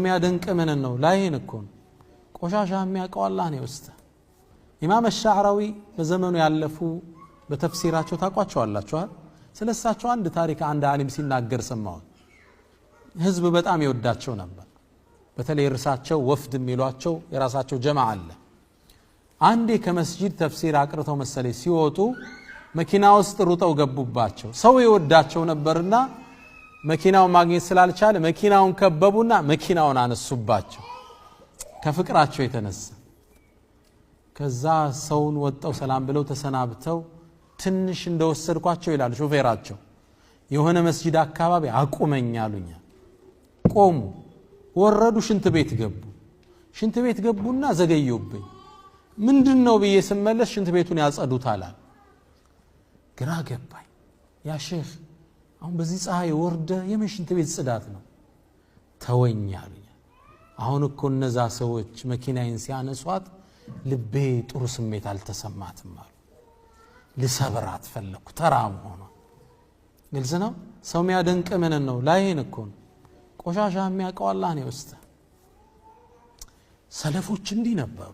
የሚያደንቅ ምን ነው ላይን እኮ ቆሻሻ የሚያቀው አላህ ነው ውስጥ ኢማም አሽዓራዊ በዘመኑ ያለፉ በተፍሲራቸው ታቋቸዋላችሁ ስለሳቸው አንድ ታሪክ አንድ ዓሊም ሲናገር ሰማው ህዝብ በጣም ይወዳቸው ነበር በተለይ ርሳቸው ወፍድ የሚሏቸው የራሳቸው ጀማዓ አለ አንዴ ከመስጂድ ተፍሲር አቅርተው መሰለኝ ሲወጡ መኪና ውስጥ ሩጠው ገቡባቸው ሰው ይወዳቸው ነበርና መኪናው ማግኘት ስላልቻለ መኪናውን ከበቡና መኪናውን አነሱባቸው ከፍቅራቸው የተነሳ ከዛ ሰውን ወጣው ሰላም ብለው ተሰናብተው ትንሽ እንደወሰድኳቸው ይላል ሾፌራቸው የሆነ መስጂድ አካባቢ አቁመኛሉኛ ቆሙ ወረዱ ሽንት ቤት ገቡና ዘገዩብኝ ምንድነው ብዬ ስመለስ ሽንት ቤቱን ያጸዱታል ግራ ገባኝ ያ ሼህ አሁን በዚህ ፀሐይ ወርደ የምን ሽንት ቤት ጽዳት ነው ተወኛሉኛ አሁን እኮ እነዛ ሰዎች መኪናዬን ሲያነሷት ልቤ ጥሩ ስሜት አልተሰማትም አሉ ለሰብራት ፈለኩ ተራም ሆኖ ግልጽ ነው ሰው የሚያደንቅ ምን ነው ላይን እኮ ቆሻሻ የሚያቀው አላህ ነው ውስጥ ሰለፎች እንዲህ ነበሩ